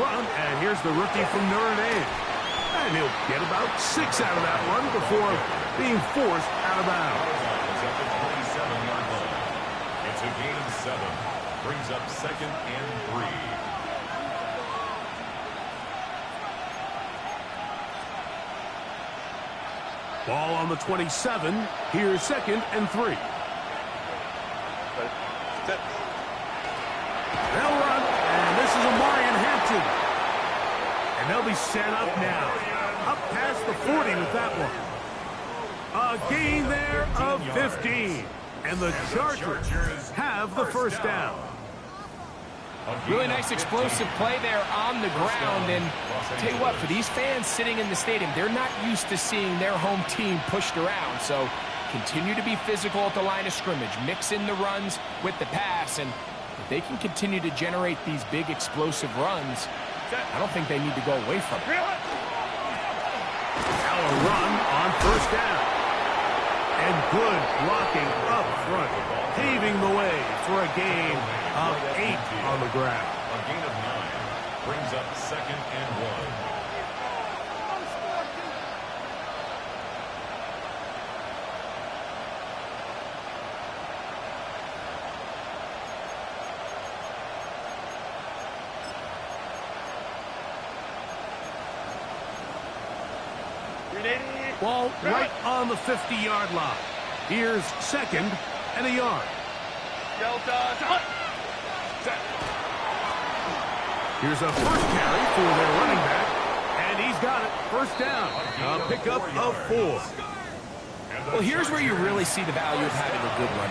run, and here's the rookie from Notre Dame. And he'll get about 6 out of that one before being forced out of bounds. It's a gain of 7. Brings up 2nd and 3. Ball on the 27. Here's 2nd and 3. They'll run, and this is Amarian Hampton. And they'll be set up now. Up past the 40 with that one. A gain there of 15. And the Chargers have the first down. Really nice explosive play there on the ground. And I'll tell you what, for these fans sitting in the stadium, they're not used to seeing their home team pushed around. So continue to be physical at the line of scrimmage. Mix in the runs with the pass. And if they can continue to generate these big explosive runs, I don't think they need to go away from it. Now a run on first down. And good blocking up front, paving the way for a gain of 8 on the ground. A gain of 9 brings up 2nd and 1. Ball right on the 50-yard line. Here's 2nd and a yard. Here's a first carry for their running back, and he's got it. First down. A pickup of 4. Well, here's where you really see the value of having a good run.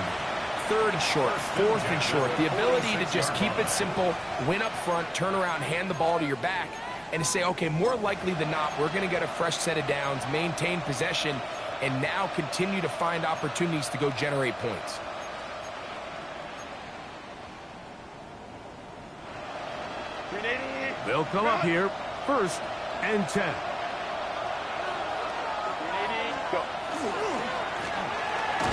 3rd and short, 4th and short. The ability to just keep it simple, win up front, turn around, hand the ball to your back, and to say, okay, more likely than not, we're going to get a fresh set of downs, maintain possession, and now continue to find opportunities to go generate points. They'll come up here, 1st and 10.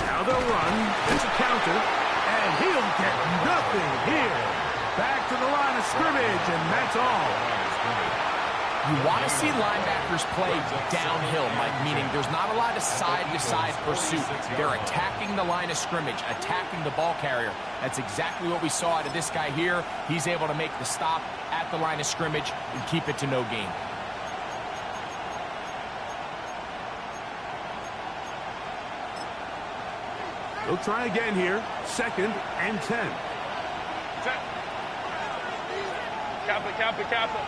Now they'll run. It's a counter, and he'll get nothing here. Back to the line of scrimmage, and that's all. You want to see linebackers play downhill, Mike, meaning there's not a lot of side-to-side pursuit. They're attacking the line of scrimmage, attacking the ball carrier. That's exactly what we saw out of this guy here. He's able to make the stop at the line of scrimmage and keep it to no gain. They'll try again here. 2nd and 10. Kappa.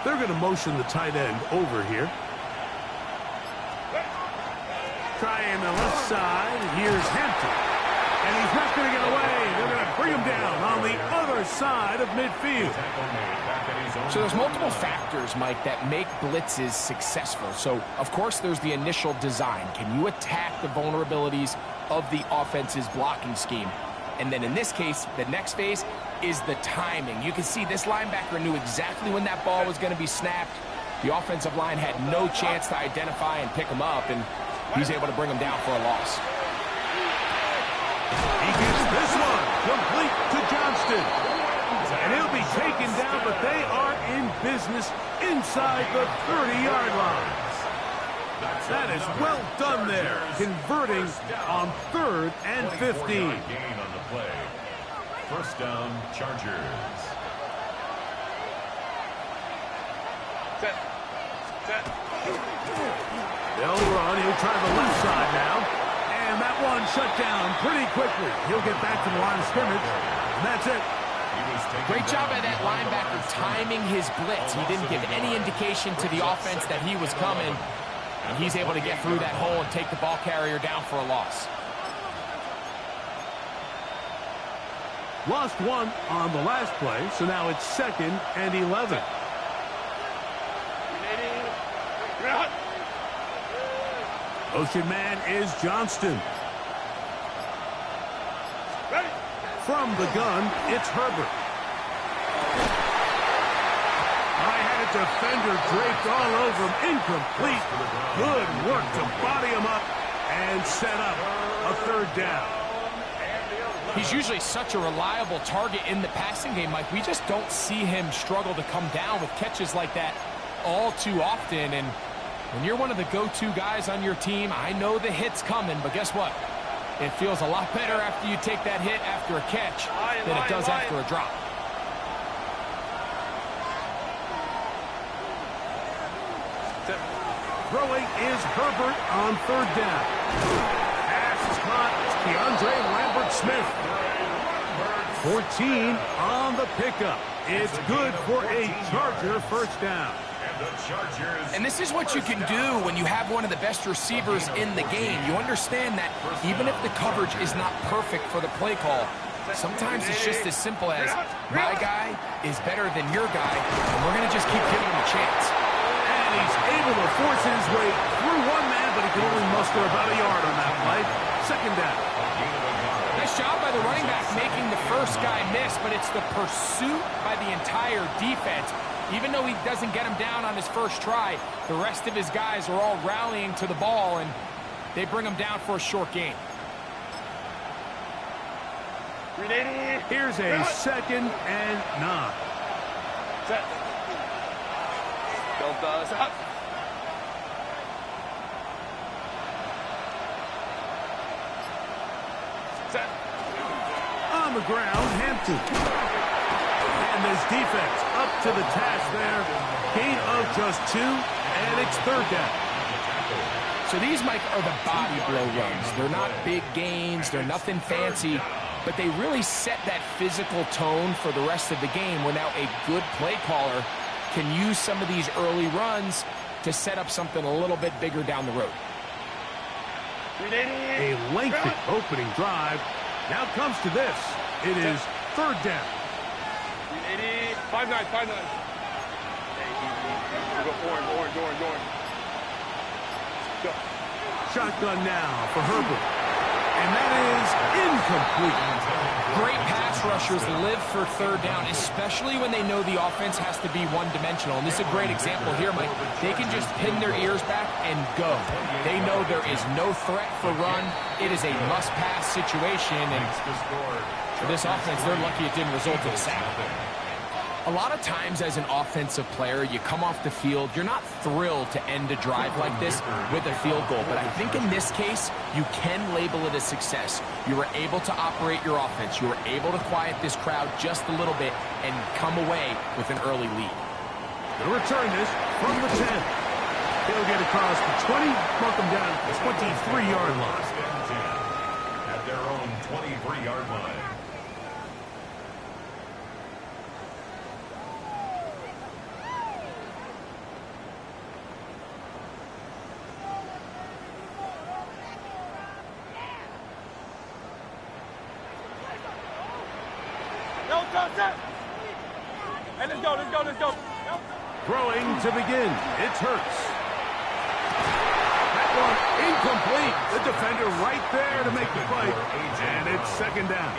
They're going to motion the tight end over here. Trying the left side. Here's Hampton. And he's not going to get away. They're going to bring him down on the other side of midfield. So there's multiple factors, Mike, that make blitzes successful. So, of course, there's the initial design. Can you attack the vulnerabilities of the offense's blocking scheme? And then in this case, the next phase is the timing. You can see this linebacker knew exactly when that ball was going to be snapped. The offensive line had no chance to identify and pick him up, and he's able to bring him down for a loss. He gets this one complete to Johnston. And he'll be taken down, but they are in business inside the 30-yard line. That is well done there, converting on 3rd and 15. First down, Chargers. They'll run. He'll try the left side now. And that one shut down pretty quickly. He'll get back to the line of scrimmage. And that's it. Great job by that linebacker timing his blitz. He didn't give any indication to the offense that he was coming. And he's able to get through that hole and take the ball carrier down for a loss. Lost one on the last play, so now it's 2nd and 11. Motion man is Johnston. From the gun, it's Herbert. I had a defender draped all over him. Incomplete. Good work to body him up and set up a 3rd down. He's usually such a reliable target in the passing game, Mike. We just don't see him struggle to come down with catches like that all too often. And when you're one of the go-to guys on your team, I know the hit's coming, but guess what? It feels a lot better after you take that hit after a catch than it does after a drop. Throwing is Herbert on third down. Pass is caught. It's DeAndre Lambert-Smith. 14 on the pickup. It's good for a Charger first down. And this is what you can do when you have one of the best receivers in the game. You understand that even if the coverage is not perfect for the play call, sometimes it's just as simple as my guy is better than your guy, and we're going to just keep giving him a chance. And he's able to force his way through one man, but he can only muster about a yard on that play. Second down. Nice job by the running back making the first guy miss, but it's the pursuit by the entire defense. Even though he doesn't get him down on his first try, the rest of his guys are all rallying to the ball, and they bring him down for a short gain. Here's a 2nd and 9. Set. Stop. Set. On the ground, Hampton. And this defense up to the task there. Gain of just 2, and it's third down. So these, Mike, are the body blow runs. They're not big gains. They're nothing fancy. But they really set that physical tone for the rest of the game where now a good play caller can use some of these early runs to set up something a little bit bigger down the road. A lengthy opening drive. Now comes to this. It is third down. 5-9. Go. Shotgun now for Herbert. And that is incomplete. Great pass rushers live for third down, especially when they know the offense has to be one-dimensional. And this is a great example here, Mike. They can just pin their ears back and go. They know there is no threat for run. It is a must-pass situation. And for this offense, they're lucky it didn't result in a sack. A lot of times as an offensive player, you come off the field, you're not thrilled to end a drive like this with a field goal. But I think in this case, you can label it a success. You were able to operate your offense. You were able to quiet this crowd just a little bit and come away with an early lead. They'll return this from the 10. They'll get across the 20, mark them down at the 23-yard line. At their own 23-yard line. Hey, let's go. Throwing to begin. It's Hurts. That one incomplete. The defender right there to make the play. And it's second down.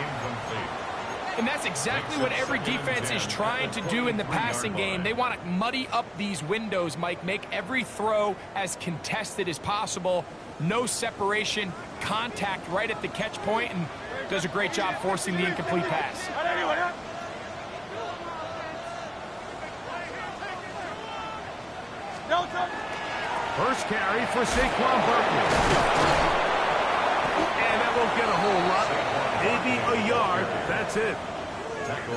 And that's exactly what every defense is trying to do in the passing game. They want to muddy up these windows, Mike, make every throw as contested as possible. No separation, contact right at the catch point, and does a great job forcing the incomplete pass. First carry for Saquon Barkley. And that won't get a whole lot. Maybe a yard. That's it.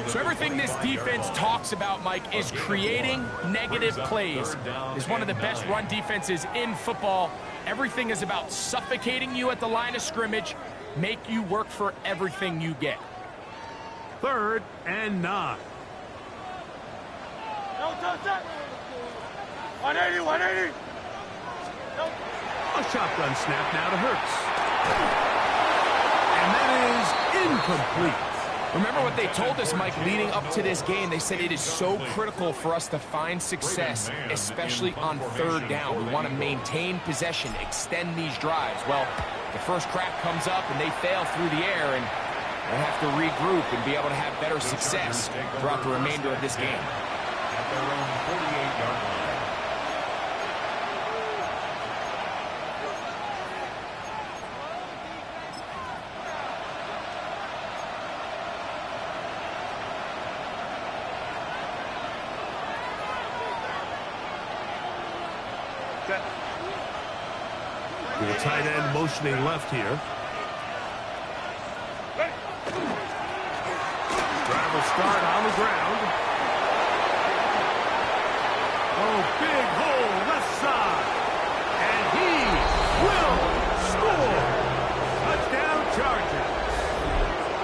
So everything this defense talks about, Mike, is creating negative plays. Is one of the best run defenses in football. Everything is about suffocating you at the line of scrimmage, make you work for everything you get. 3rd and 9. 180. A shotgun snap now to Hurts. And that is incomplete. Remember what they told us, Mike, leading up to this game. They said it is so critical for us to find success, especially on third down. We want to maintain possession, extend these drives. Well, the first crack comes up and they fail through the air, and we'll have to regroup and be able to have better success throughout the remainder of this game. At their own 48-yard line. Set. To the tight end motioning left here. Drive will start on the ground. Oh, big hole left side. And he will score. Touchdown Chargers.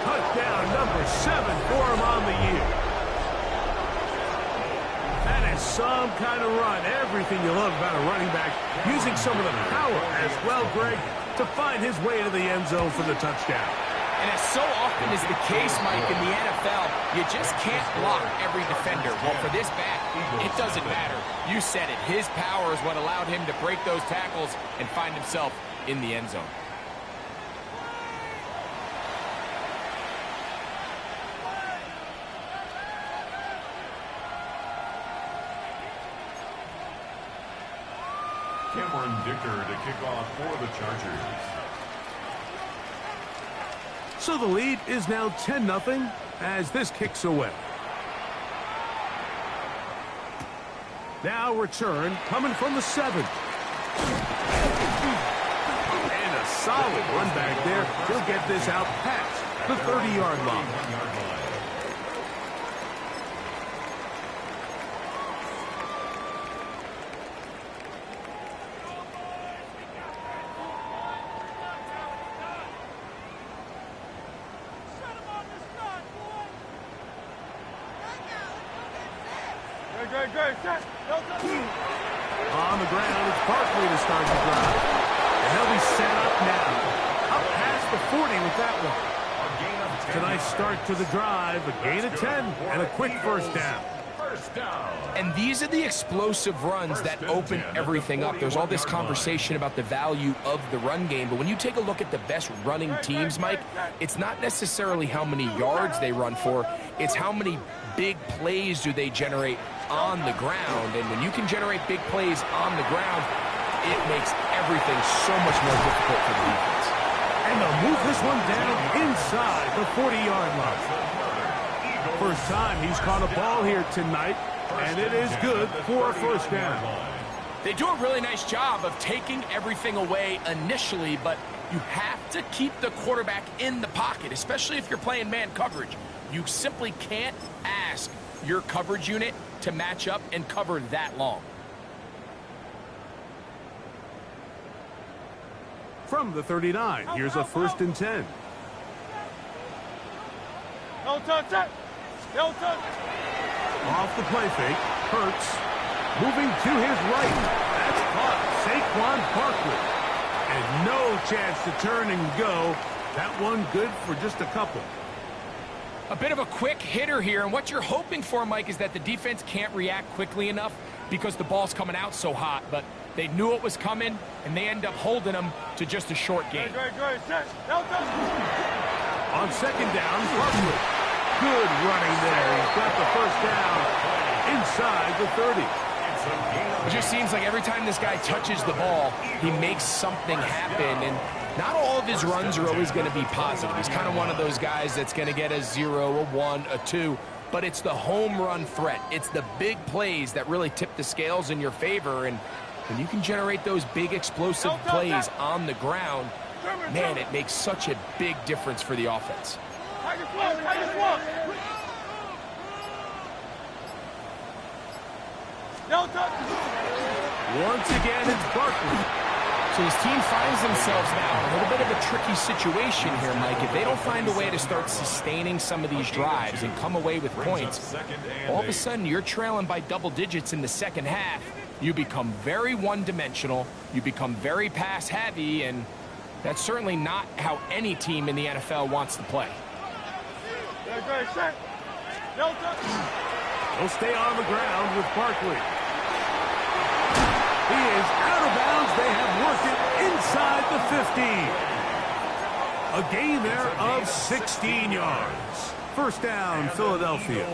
Touchdown number 7 for him on the year. That is some kind of run. Everything you love about a running back. Using some of the power as well, Greg, to find his way to the end zone for the touchdown. And as so often is the case, Mike, in the NFL, you just can't block every defender. Well, for this back, it doesn't matter. You said it. His power is what allowed him to break those tackles and find himself in the end zone. Cameron Dicker to kick off for the Chargers. So the lead is now 10-0 as this kicks away. Now return coming from the 7. And a solid run back there. He'll get this out past the 30-yard line. On the ground, it's Barkley to start the drive. And he'll be set up now. Up past the 40 with that one. Tonight's start to the drive, a gain of 10 and a quick first down. And these are the explosive runs that open everything up. There's all this conversation about the value of the run game, but when you take a look at the best running teams, Mike, it's not necessarily how many yards they run for, it's how many big plays do they generate on the ground. And when you can generate big plays on the ground, it makes everything so much more difficult for the defense. And they'll move this one down inside the 40-yard line. First time he's caught a ball here tonight, and it is good for a first down. They do a really nice job of taking everything away initially, but you have to keep the quarterback in the pocket, especially if you're playing man coverage. You simply can't ask your coverage unit to match up and cover that long. From the 39, here's a 1st and 10. No touch it. No touch. Off the play fake, Hurts moving to his right. That's caught Saquon Barkley. And no chance to turn and go. That one good for just a couple. A bit of a quick hitter here, and what you're hoping for, Mike, is that the defense can't react quickly enough because the ball's coming out so hot, but they knew it was coming, and they end up holding them to just a short game. On second down, Barkley. Good running there. He's got the first down inside the 30. It just seems like every time this guy touches the ball, he makes something happen, and not all of his runs are always going to be positive. He's kind of one of those guys that's going to get a 0, a 1, a 2, but it's the home run threat. It's the big plays that really tip the scales in your favor, and when you can generate those big explosive plays on the ground, man, it makes such a big difference for the offense. Once again, it's Barkley. So his team finds themselves now in a little bit of a tricky situation here, Mike. If they don't find a way to start sustaining some of these drives and come away with points, all of a sudden you're trailing by double digits in the second half. You become very one-dimensional, you become very pass-heavy, and that's certainly not how any team in the NFL wants to play. He'll stay on the ground with Barkley. He is out of bounds. They have worked it inside the 15. A gain there of 16 yards. First down, Philadelphia.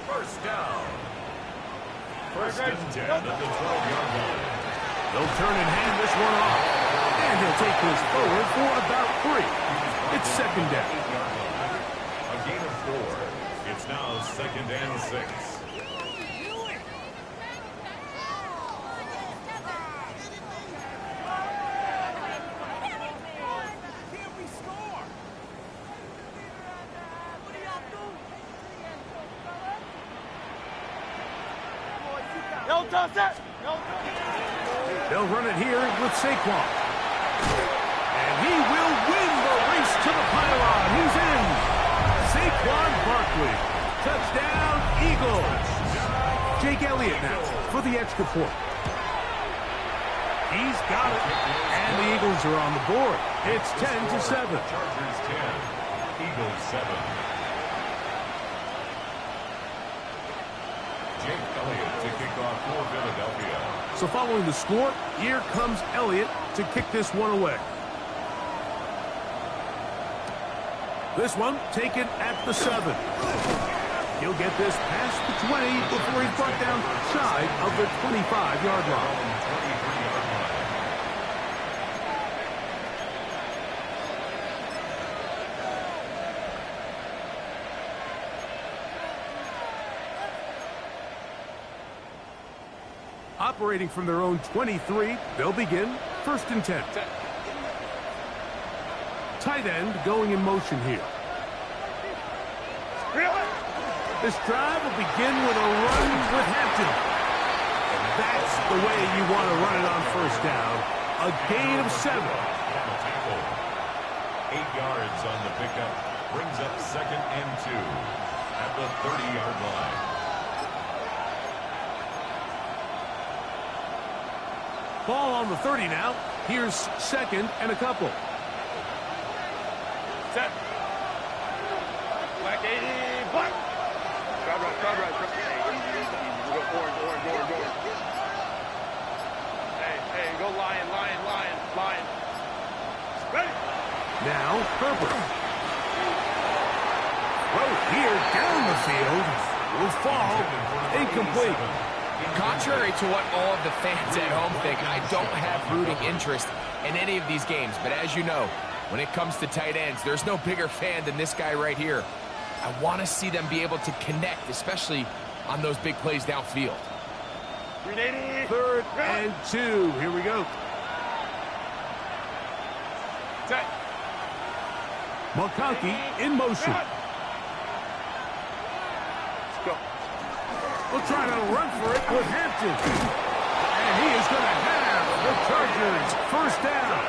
First down. First and 10 at the 12-yard line. They'll turn and hand this one off. And he'll take this forward for about 3. It's second down. A gain of 4. It's now second and 6. touch that. They'll run it here with Saquon. And he will win the race to the pylon. He's in. Saquon Barkley. Touchdown, Eagles. Jake Elliott now for the extra point. He's got it. And the Eagles are on the board. It's 10-7. Chargers 10, Eagles 7. Jake Elliott to kick off for Philadelphia. So following the score, here comes Elliott to kick this one away. This one taken at the 7. He'll get this past the 20 before he's brought down side of the 25-yard line. Operating from their own 23, they'll begin 1st and 10. Tight end going in motion here. This drive will begin with a run with Hampton. And that's the way you want to run it on 1st down. A gain of 7. 8 yards on the pickup. Brings up 2nd and 2 at the 30-yard line. Ball on the 30 now. Here's 2nd and a couple. Set. Black 80. Black. Crowd right. Go orange. Hey, go lion. Ready. Now, Herbert. Throw here down the field. Will fall. Incomplete. Contrary to what all of the fans at home think, I don't have rooting interest in any of these games. But as you know, when it comes to tight ends, there's no bigger fan than this guy right here. I want to see them be able to connect, especially on those big plays downfield. 3rd and 2. Here we go. Set. McConkey in motion. Go. Will try to run for it with Hampton. And he is going to have the Chargers 1st down.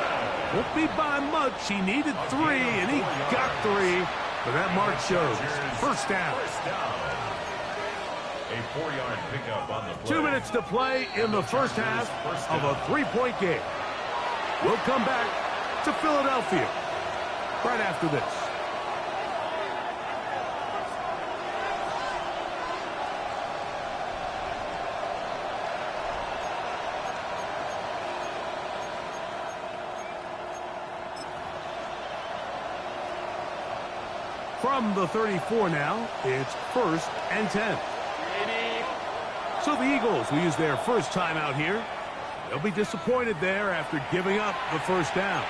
Won't be by much. He needed 3, and he got 3. But that mark shows 1st down. A 4-yard pickup on the play. 2 minutes to play in the 1st half of a 3-point game. We'll come back to Philadelphia right after this. From the 34 now, it's 1st and 10. So the Eagles will use their first time out here. They'll be disappointed there after giving up the 1st down.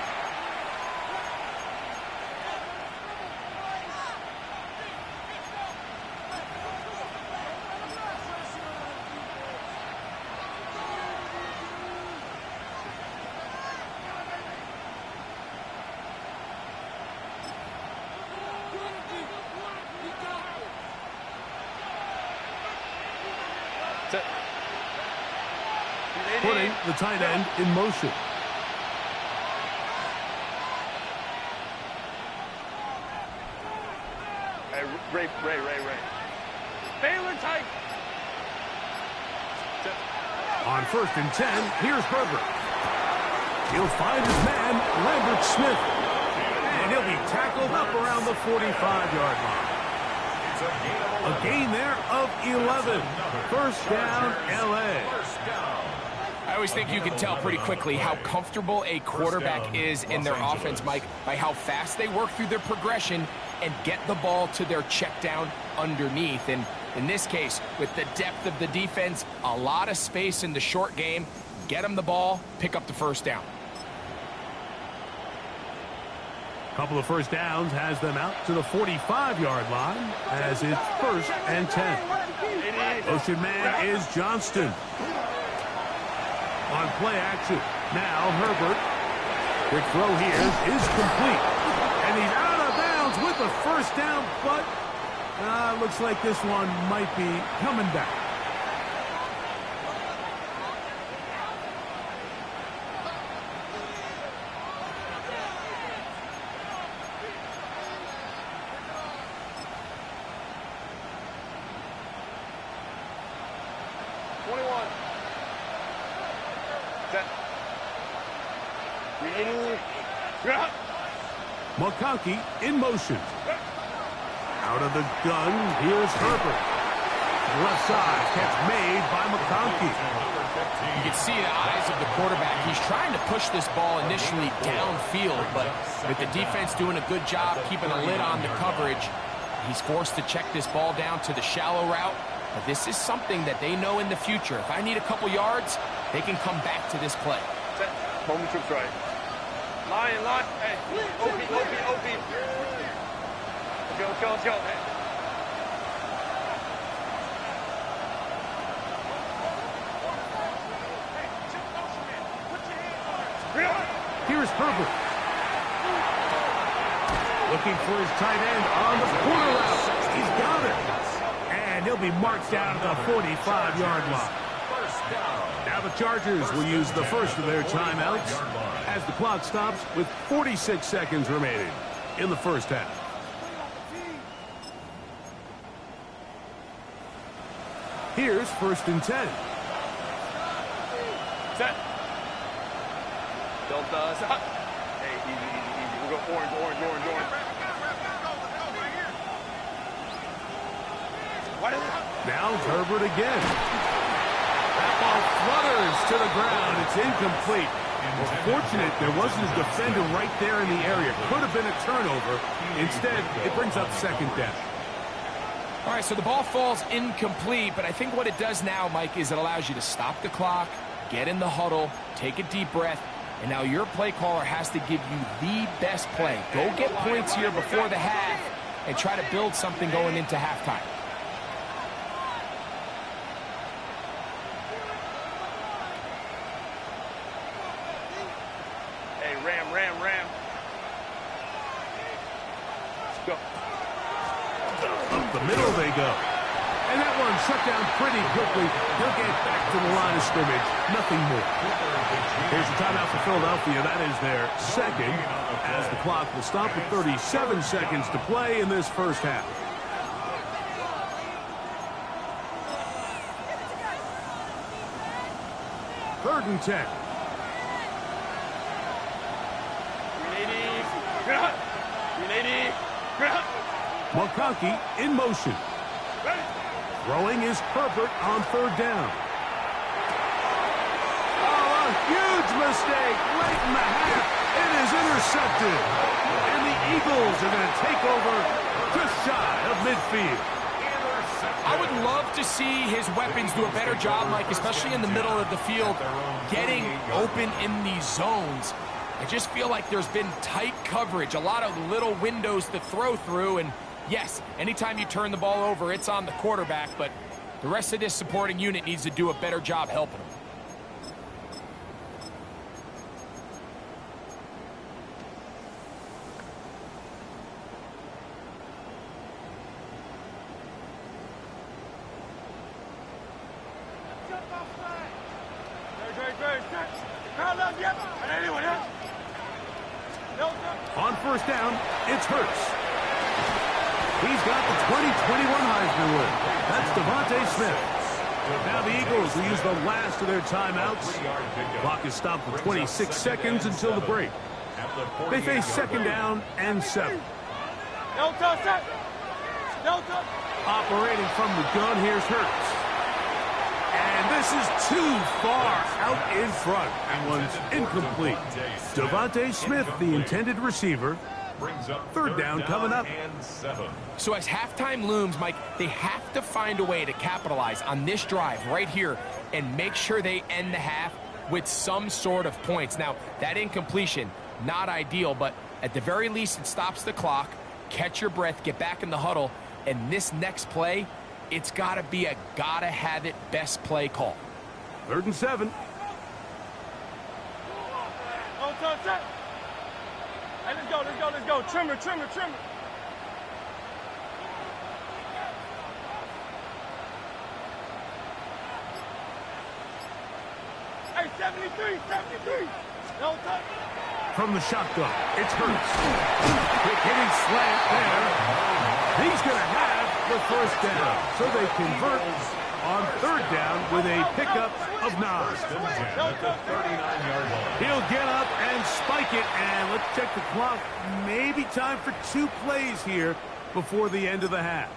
Putting the tight end in motion. Hey, Ray. Baylor tight. On 1st and 10, here's Herbert. He'll find his man, Lambert Smith. And he'll be tackled up around the 45-yard line. A gain there of 11. 1st down, L.A. I always think you can tell pretty quickly how comfortable a quarterback is in their offense, Mike, by how fast they work through their progression and get the ball to their check down underneath. And in this case, with the depth of the defense, a lot of space in the short game, get them the ball, pick up the 1st down. Couple of 1st downs has them out to the 45-yard line as it's 1st and 10. Motion man is Johnston. On play action. Now Herbert. Quick throw here is complete. And he's out of bounds with the 1st down, but looks like this one might be coming back. Set. McConkey in motion. Out of the gun, here's Herbert. Left side, catch made by McConkey. You can see the eyes of the quarterback. He's trying to push this ball initially downfield, but with the defense doing a good job keeping a lid on the coverage, he's forced to check this ball down to the shallow route. But this is something that they know in the future. If I need a couple yards, they can come back to this play. Set. Home trips right. Line. Hey, OP. Let's go. Hey. Here's Herbert. Looking for his tight end on the corner route. He's got it. And he'll be marked down to the 45-yard line. Now the Chargers will use the first of their timeouts as the clock stops with 46 seconds remaining in the first half. Here's 1st and 10. Set. Delta. Hey, easy. We'll go orange. Now Herbert again. That ball flutters to the ground. It's incomplete. Well, fortunate there wasn't a defender right there in the area. Could have been a turnover. Instead, it brings up 2nd down. All right, so the ball falls incomplete, but I think what it does now, Mike, is it allows you to stop the clock, get in the huddle, take a deep breath, and now your play caller has to give you the best play. Go get points here before the half and try to build something going into halftime. Hey, ram. Let's go. Up the middle they go. And that one shut down pretty quickly. He'll get back to the line of scrimmage. Nothing more. Here's the timeout for Philadelphia. That is their second, as the clock will stop with 37 seconds to play in this first half. Third and 10. McConkey in motion. Throwing is Herbert on 3rd down. Oh, a huge mistake late in the half. It is intercepted. And the Eagles are going to take over just shy of midfield. I would love to see his weapons do a better job, Mike, especially in the middle of the field, getting open in these zones. I just feel like there's been tight coverage, a lot of little windows to throw through, and yes, anytime you turn the ball over, it's on the quarterback, but the rest of this supporting unit needs to do a better job helping him. On 1st down, it's Hurts. He's got the 2021 Heisman winner. That's Devontae Smith. Now the Eagles will use the last of their timeouts. Clock is stopped for 26 seconds until the break. They face 2nd down and 7. Operating from the gun, here's Hurts. And this is too far out in front. That one's incomplete. Devontae Smith, the intended receiver. 3rd down coming up. So as halftime looms, Mike, they have to find a way to capitalize on this drive right here and make sure they end the half with some sort of points. Now, that incompletion, not ideal, but at the very least, it stops the clock. Catch your breath, get back in the huddle, and this next play, it's got to be a gotta-have-it best play call. 3rd and 7. Hey, let's go. Trimmer. Hey, 73. No touch. From the shotgun, it's Hurts. Quick hitting slant there. He's going to have the 1st down. So they convert on third down with a pickup of 9. First and 10 at the 39-yard line. He'll get up and spike it, and let's check the clock. Maybe time for 2 plays here before the end of the half.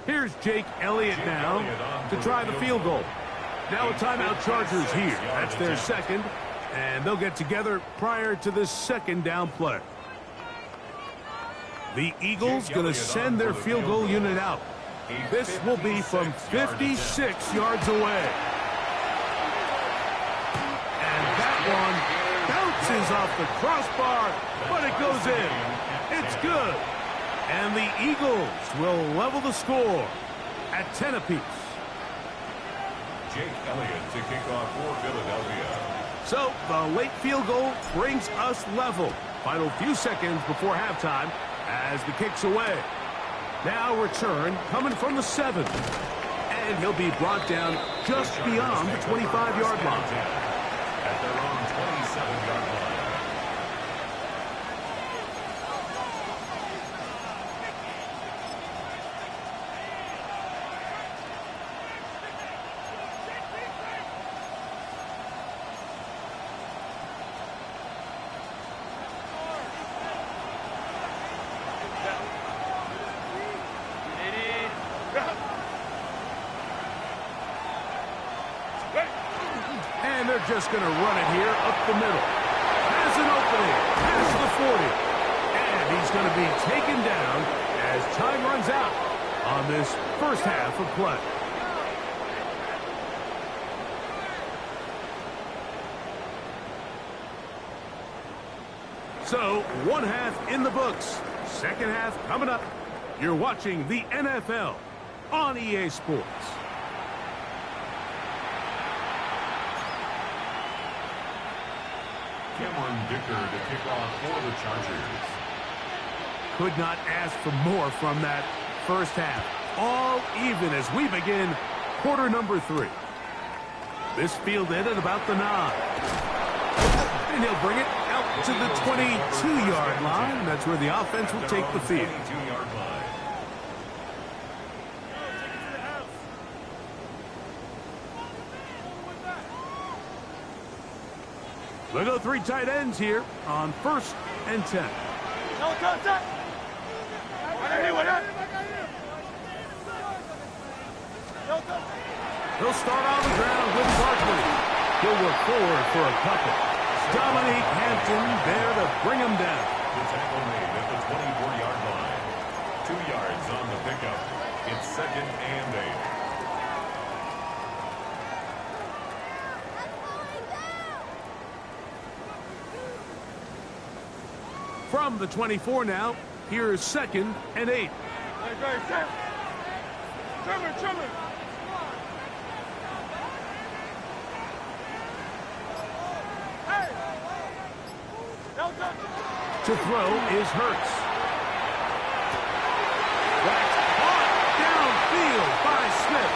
Here's Jake Elliott now to try the field goal. Now a timeout Chargers here. That's their second, and they'll get together prior to this second down play. The Eagles going to send their field goal unit out. This will be from 56 yards away. And that one bounces off the crossbar, but it goes in. It's good. And the Eagles will level the score at 10 apiece. Jake Elliott to kick off for Philadelphia. So the late field goal brings us level. Final few seconds before halftime as the kick's away. Now return coming from the 7. And he'll be brought down just beyond the 25-yard line. At their own 27-yard line. And they're just going to run it here up the middle. Has an opening past the 40. And he's going to be taken down as time runs out on this first half of play. So, one half in the books. Second half coming up. You're watching the NFL on EA Sports. Cameron Dicker to kick off for the Chargers. Could not ask for more from that first half. All even as we begin quarter number 3. This fielded at about the 9. And he'll bring it out to the 22-yard line. That's where the offense will take the field. 22-yard line. They'll go 3 tight ends here on 1st and 10. He'll start on the ground with Barkley. He'll work forward for a couple. Dominique Hampton there to bring him down. The tackle made at the 24-yard line. 2 yards on the pickup. It's 2nd and 8. From the 24 now, here's 2nd and 8. To throw is Hurts. That's caught downfield by Smith.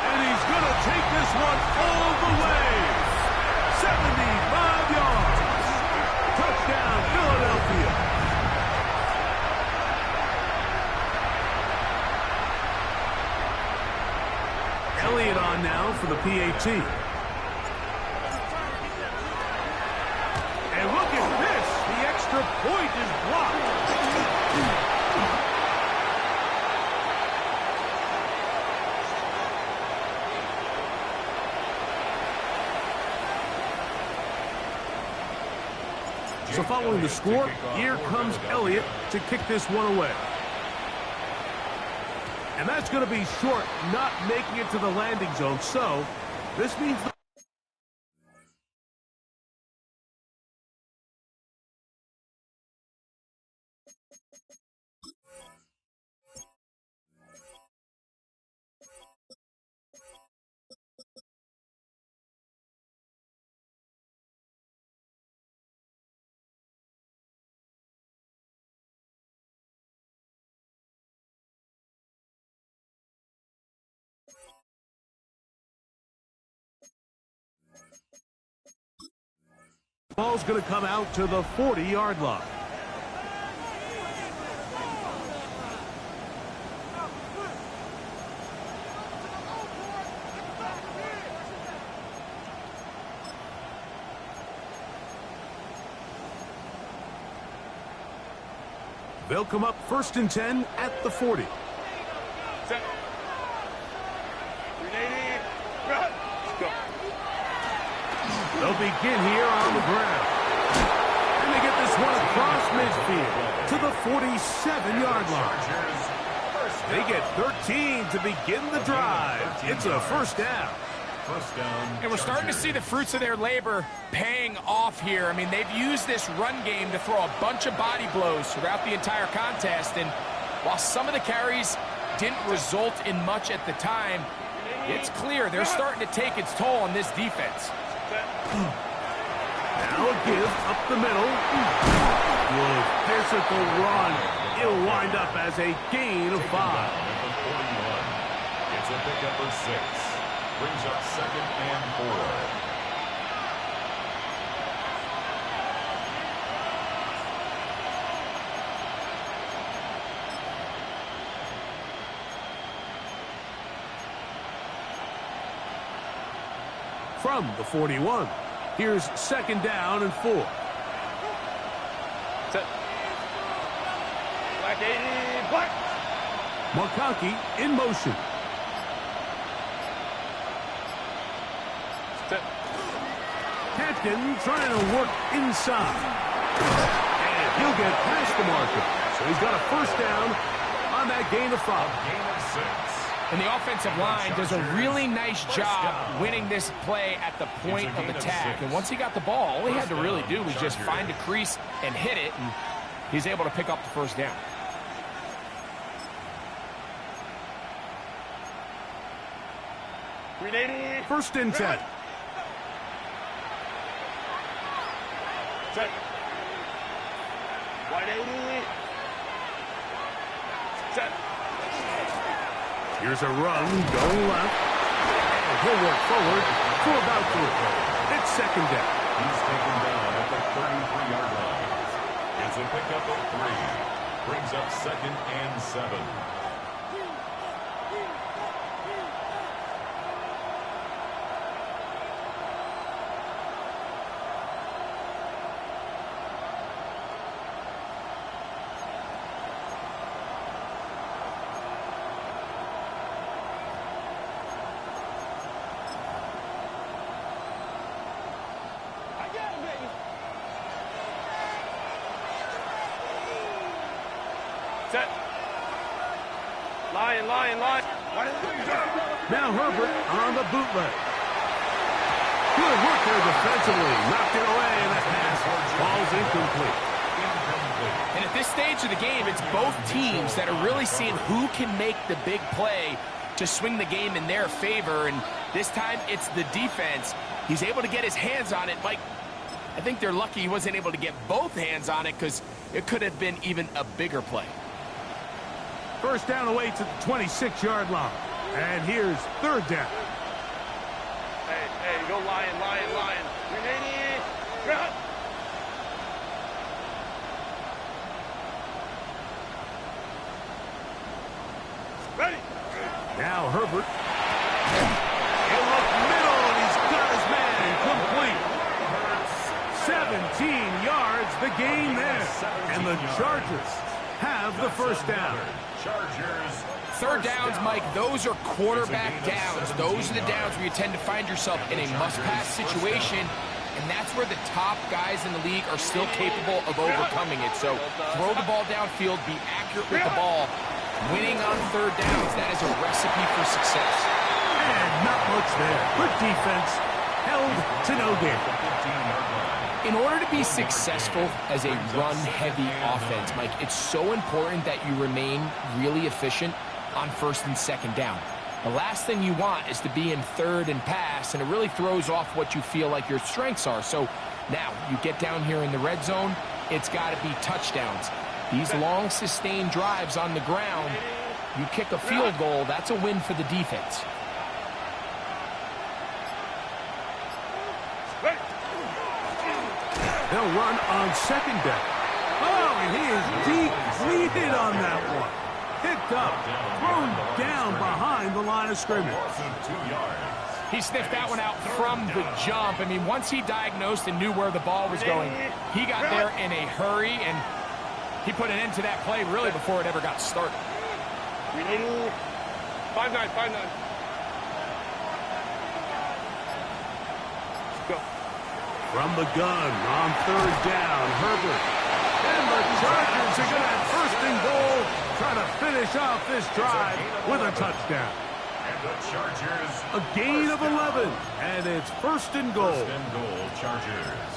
And he's going to take this one all the way. 75 yards. Touchdown, Philadelphia. Elliott on now for the PAT. And look at this. The extra point is blocked. So following the score, here comes Elliott to kick this one away. And that's going to be short, not making it to the landing zone. So this means the Ball's going to come out to the 40-yard line. They'll come up 1st and 10 at the 40. Set. Let's go. They'll begin here on the ground. And they get this one across midfield to the 47-yard line. They get 13 to begin the drive. It's a first down. First down. And we're starting to see the fruits of their labor paying off here. I mean, they've used this run game to throw a bunch of body blows throughout the entire contest. And while some of the carries didn't result in much at the time, it's clear they're starting to take its toll on this defense. Now a give up the middle. Good physical run. It'll wind up as a gain of 5. At the 41. It's a pickup of 6. Brings up 2nd and 4. From the 41, here's 2nd down and 4. Set. Black 80, black. McConkey in motion. Set. Hampton trying to work inside. And he'll get past the marker. So he's got a first down on that gain of 5. Gain of 6. And the offensive line does a really nice job winning this play at the point of attack. And once he got the ball, all he had to really do was just find a crease and hit it, and he's able to pick up the first down. First and 10. Set. Wide 80. Set. Here's a run going left. And he'll work forward for about 3. It's 2nd down. He's taken down at the 33-yard line. It's a pickup of 3. Brings up 2nd and 7. Set. Line. Now Herbert on the bootleg. Good work there defensively. Knocked it away, and that pass falls incomplete. And at this stage of the game, it's both teams that are really seeing who can make the big play to swing the game in their favor. And this time, it's the defense. He's able to get his hands on it. Mike, I think they're lucky he wasn't able to get both hands on it because it could have been even a bigger play. First down away to the 26-yard line. And here's 3rd down. Hey, go lion. 380. Cut. Ready. Now Herbert. He'll look middle, and he's got his man complete. 17 yards, the gain there. And the Chargers have the first down. Chargers. 3rd downs, Mike, those are quarterback downs. Those are the downs where you tend to find yourself in a must-pass situation, and that's where the top guys in the league are still capable of overcoming it. So throw the ball downfield, be accurate with the ball. Winning on 3rd downs, that is a recipe for success. And not much there. Good defense. Held to no gain. In order to be successful as a run-heavy offense, Mike, it's so important that you remain really efficient on 1st and 2nd down. The last thing you want is to be in 3rd and pass, and it really throws off what you feel like your strengths are. So now you get down here in the red zone, it's got to be touchdowns. These long, sustained drives on the ground, you kick a field goal, that's a win for the defense. They'll run on second down. Oh, and he is depleted on that one. Picked up, thrown down behind the line of scrimmage. He sniffed that one out from the jump. I mean, once he diagnosed and knew where the ball was going, he got there in a hurry, and he put an end to that play really before it ever got started. 5-9, 5-9. Go. From the gun on third down, Herbert. And the Chargers are going to have first and goal, trying to finish off this drive with a touchdown. And the Chargers. A gain of 11, and it's first and goal. First and goal, Chargers.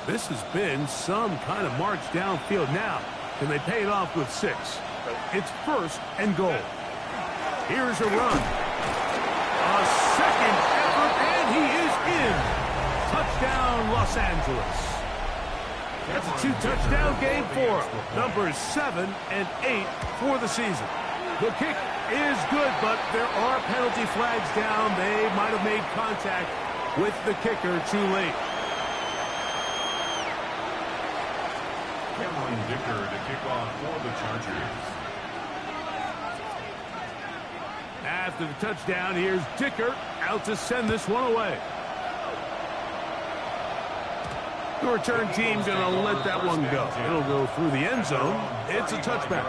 This has been some kind of march downfield now. Can they pay it off with 6? It's first and goal. Here's a run. A second effort, and he is in. Touchdown, Los Angeles. That's a 2-touchdown game for him. Numbers 7 and 8 for the season. The kick is good, but there are penalty flags down. They might have made contact with the kicker too late. Dicker to kick off for the Chargers. After the touchdown, here's Dicker out to send this one away. The return team going to let that one go. It'll go through the end zone. It's a touchback.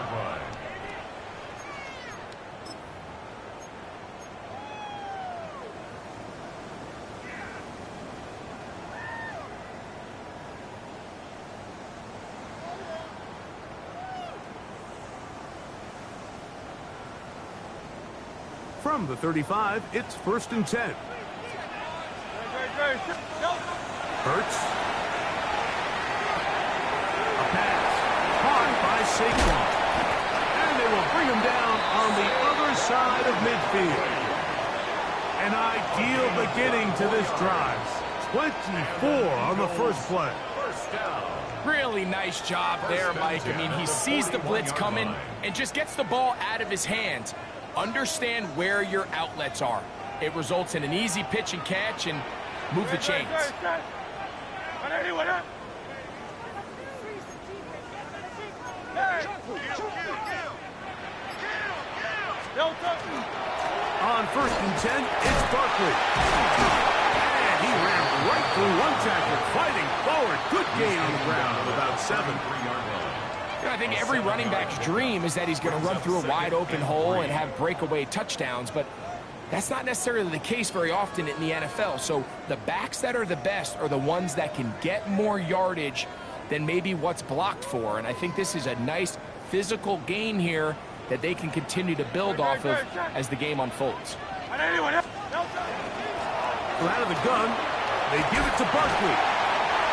From the 35, it's first and 10. Hurts. A pass. Caught by Saquon. And they will bring him down on the other side of midfield. An ideal beginning to this drive. 24 on the first play. First down. Really nice job there, Mike. I mean, he sees the blitz coming and just gets the ball out of his hands. Understand where your outlets are. It results in an easy pitch and catch and move the chains. On first and 10, it's Barkley. And he ran right through one tackler, fighting forward. Good gain on the ground of about 7. You know, I think every running back's dream is that he's going to run through a wide open hole and have breakaway touchdowns, but that's not necessarily the case very often in the NFL. So the backs that are the best are the ones that can get more yardage than maybe what's blocked for. And I think this is a nice physical gain here that they can continue to build off of as the game unfolds. Out of the gun, they give it to Barkley.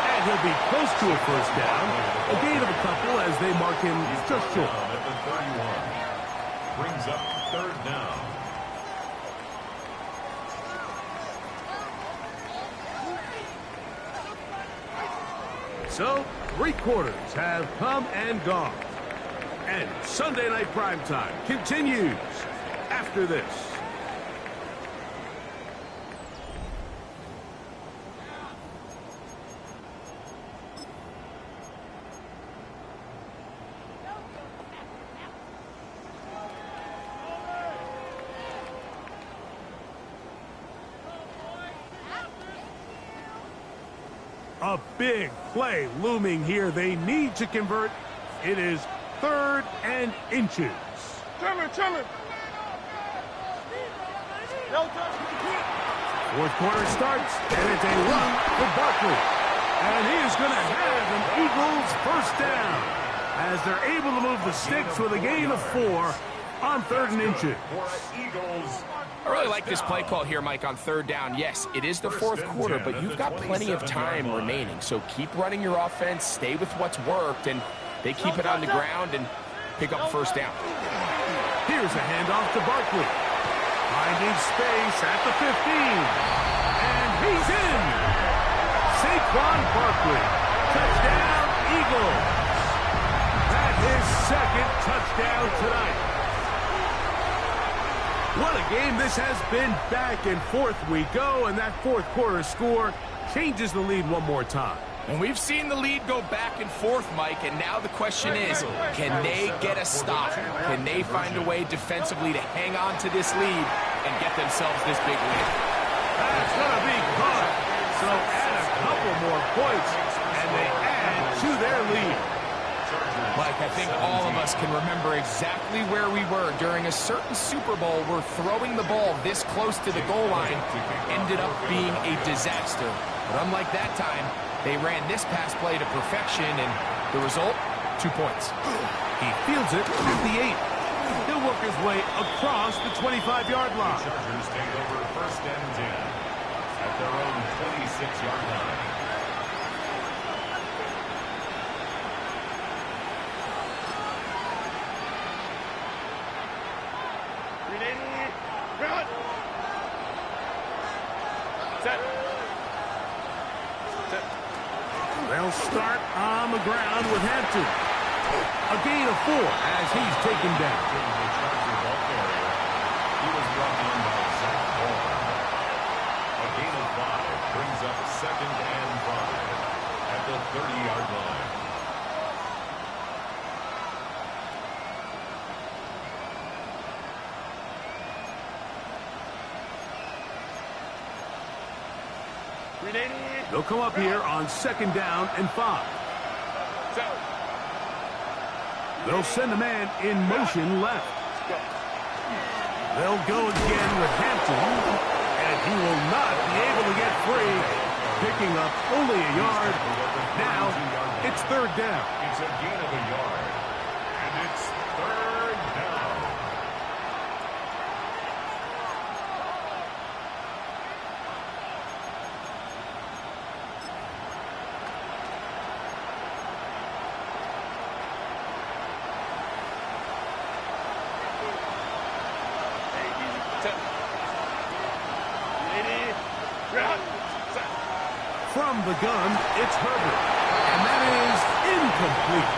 And he'll be close to a first down. A gain of a couple as they mark him just short. At the 31. Brings up third down. So, 3 quarters have come and gone. And Sunday Night Primetime continues after this. A big play looming here. They need to convert. It is 3rd and inches. Fourth quarter starts, and it's a run for Barkley. And he is going to have an Eagles first down as they're able to move the sticks with a gain of 4 on 3rd and inches. I really like this play call here, Mike, on 3rd down. Yes, it is the 4th quarter, but you've got plenty of time remaining. So keep running your offense, stay with what's worked, and they keep it on the ground and pick up first down. Here's a handoff to Barkley. Finding space at the 15. And he's in. Saquon Barkley. Touchdown, Eagles. That's his 2nd touchdown tonight. What a game this has been. Back and forth we go, and that fourth quarter score changes the lead one more time. And we've seen the lead go back and forth, Mike, and now the question is, can they get a stop? Can they find a way defensively to hang on to this lead and get themselves this big win? That's going to be caught. So add a couple more points, and they add to their lead. Mike, I think all of us can remember exactly where we were during a certain Super Bowl where throwing the ball this close to the goal line ended up being a disaster. But unlike that time, they ran this pass play to perfection, and the result, 2 points. He fields it at the 8. He'll work his way across the 25-yard line. Chargers take over 1st and 10 at their own 26-yard line. They'll start on the ground with Hampton. A gain of 4 as he's taken down. He was brought in by Zach Ball. A gain of 5 brings up 2nd and 5 at the 30-yard line. They'll come up here on 2nd down and 5. They'll send a man in motion left. They'll go again with Hampton, and he will not be able to get free, picking up only a yard. Now it's 3rd down. It's a gain of a yard, and it's 3rd down. From the gun, it's Herbert, and that is incomplete.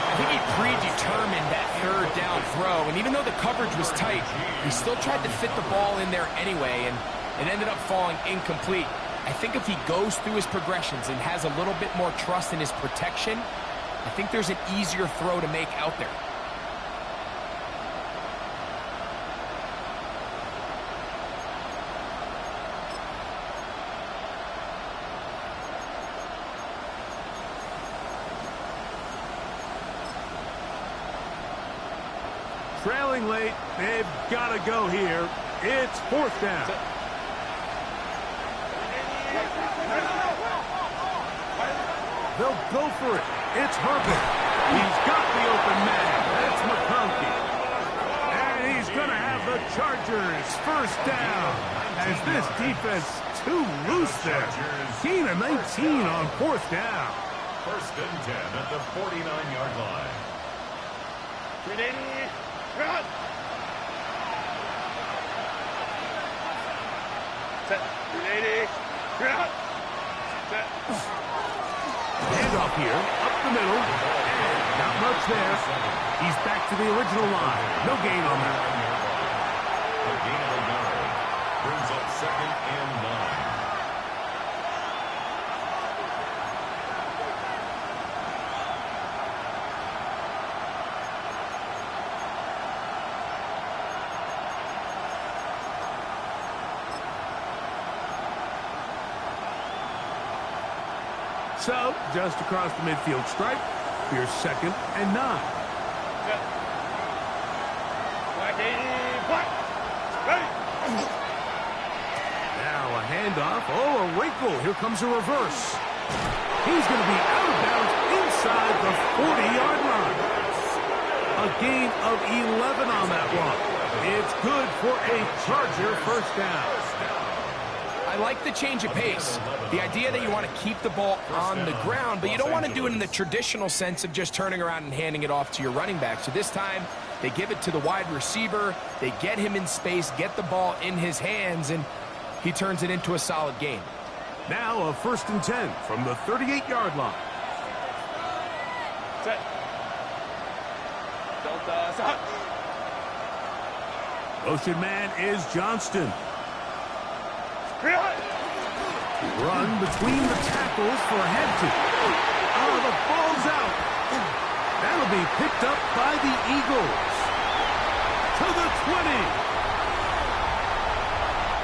I think he predetermined that 3rd down throw, and even though the coverage was tight, he still tried to fit the ball in there anyway, and it ended up falling incomplete. I think if he goes through his progressions and has a little bit more trust in his protection, I think there's an easier throw to make out there. Trailing late, they've got to go here. It's 4th down. They'll go for it. It's Herbert. He's got the open man. That's McConkey. And he's going to have the Chargers 1st down as this defense too loose there. Gain of 19 on 4th down. 1st and 10 at the 49-yard line. Run! Set. Ready. Run! Set. Handoff here, up the middle, and not much there. He's back to the original line. No gain on that. A gain of a yard brings up 2nd and 9. So, just across the midfield stripe, here's 2nd and 9. Now a handoff. Oh, a wrinkle. Here comes a reverse. He's going to be out of bounds inside the 40-yard line. A gain of 11 on that one. It's good for a Charger 1st down. I like the change of pace. The idea that you want to keep the ball on the ground, but you don't want to do it in the traditional sense of just turning around and handing it off to your running back. So this time, they give it to the wide receiver. They get him in space, get the ball in his hands, and he turns it into a solid gain. Now a 1st and 10 from the 38-yard line. Set. Delta. Motion man is Johnston. Run between the tackles for Hampton. Oh, the ball's out. That'll be picked up by the Eagles. To the 20.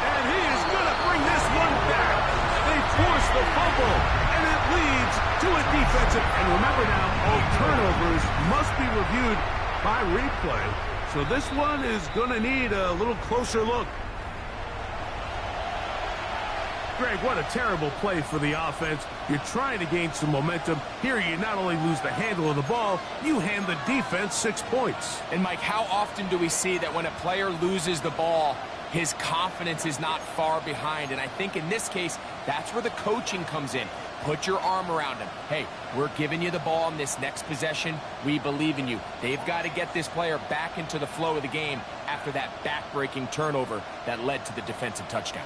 And he is going to bring this one back. They force the fumble, and it leads to a defensive. And remember now, all turnovers must be reviewed by replay. So this one is going to need a little closer look. Greg, what a terrible play for the offense. You're trying to gain some momentum. Here you not only lose the handle of the ball, you hand the defense 6 points. And Mike, how often do we see that when a player loses the ball, his confidence is not far behind? And I think in this case, that's where the coaching comes in. Put your arm around him. Hey, we're giving you the ball in this next possession. We believe in you. They've got to get this player back into the flow of the game after that back-breaking turnover that led to the defensive touchdown.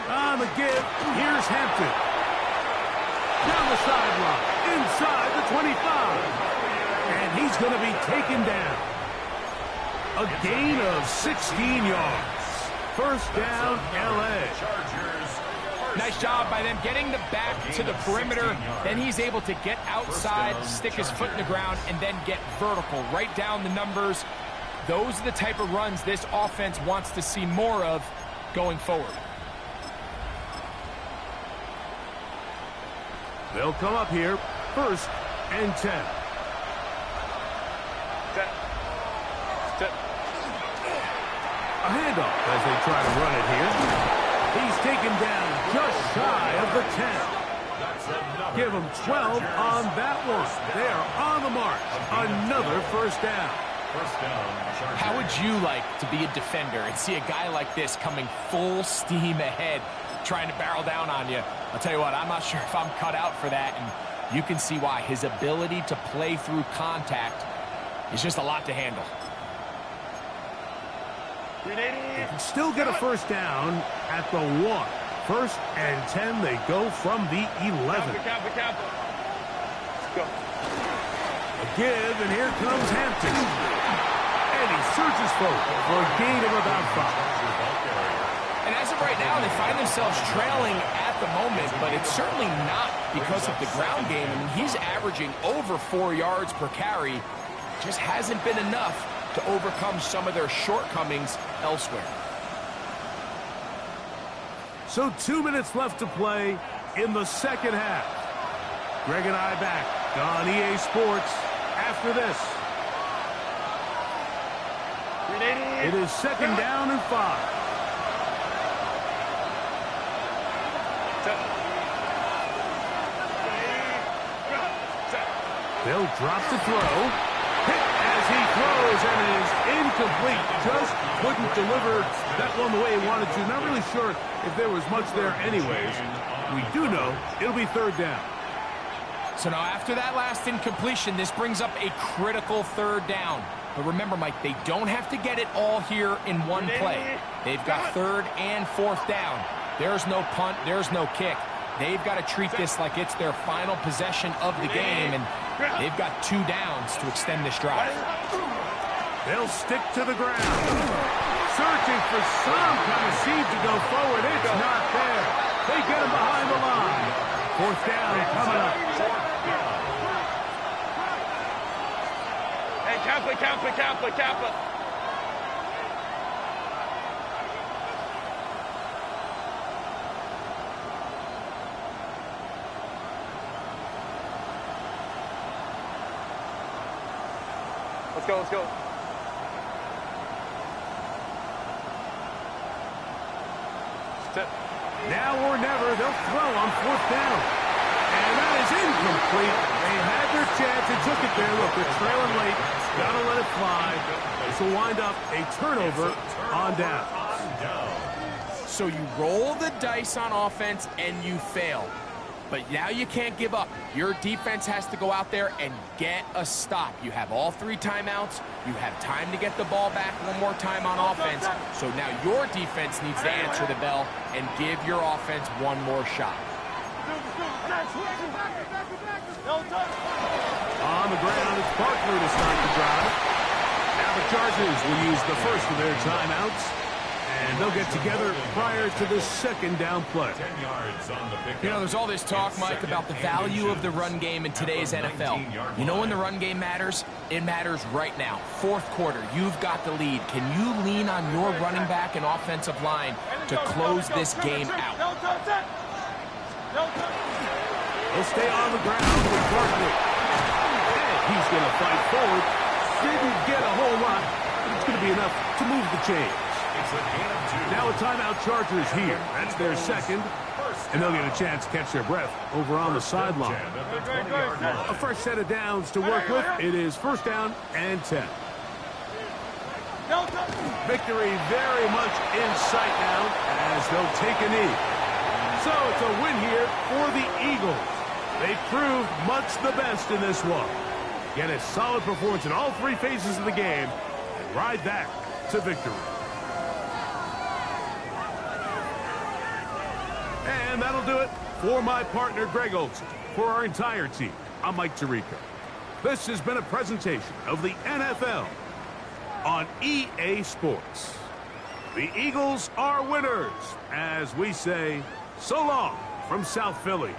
On the give, here's Hampton. Down the sideline, inside the 25. And he's going to be taken down. A gain of 16 yards. First down, L.A. Nice job by them getting the back to the perimeter. Then he's able to get outside, stick his foot in the ground, and then get vertical. Right down the numbers. Those are the type of runs this offense wants to see more of going forward. They'll come up here, 1st and 10. A handoff as they try to run it here. He's taken down just shy of the 10. Give him 12 on that one. They are on the mark. Another first down. How would you like to be a defender and see a guy like this coming full steam ahead, trying to barrel down on you? I'll tell you what, I'm not sure if I'm cut out for that, and you can see why. His ability to play through contact is just a lot to handle. They can still get a first down at the 1. 1st and 10, they go from the 11. Go. A give, and here comes Hampton. And he surges forward for a gain of about 5. And as of right now, they find themselves trailing at the moment, but it's certainly not because of the ground game. I mean, he's averaging over 4 yards per carry. Just hasn't been enough to overcome some of their shortcomings elsewhere. So 2 minutes left to play in the second half. Greg and I back on EA Sports after this. It is 2nd down and 5. They'll drop the throw. Hit as he throws, and it is incomplete. Just couldn't deliver that one the way he wanted to. Not really sure if there was much there anyways. We do know it'll be 3rd down. So now after that last incompletion, this brings up a critical 3rd down. But remember, Mike, they don't have to get it all here in one play. They've got 3rd and 4th down. There's no punt, there's no kick. They've got to treat this like it's their final possession of the game, and they've got 2 downs to extend this drive. They'll stick to the ground. Searching for some kind of seed to go forward. It's not there. They get him behind the line. 4th down coming up. Hey, Kappa. Let's go. Now or never, they'll throw on 4th down. And that is incomplete. They had their chance and took it there. Look, they're trailing late. Got to let it fly. This will wind up a turnover on down. So you roll the dice on offense and you fail. But now you can't give up. Your defense has to go out there and get a stop. You have all 3 timeouts. You have time to get the ball back one more time on offense. So now your defense needs to answer the bell and give your offense one more shot. On the ground, it's Parker to start the drive. Now the Chargers will use the first of their timeouts. And they'll get together prior to the second down play. 10 yards on the pickup. You know, there's all this talk, Mike, about the value of the run game in today's NFL. You know when the run game matters? It matters right now. 4th quarter, you've got the lead. Can you lean on your running back and offensive line to close this game out? He'll stay on the ground with Barkley. And he's going to fight forward. Didn't get a whole lot, but it's going to be enough to move the chains. Now a timeout Chargers here. That's their second. And they'll get a chance to catch their breath over on the sideline. A fresh set of downs to work with. It is 1st down and 10. Victory very much in sight now as they'll take a knee. So it's a win here for the Eagles. They proved much the best in this one. Get a solid performance in all 3 phases of the game and ride that to victory. And that'll do it for my partner, Greg Olson. For our entire team, I'm Mike Tirico. This has been a presentation of the NFL on EA Sports. The Eagles are winners, as we say, so long from South Philly.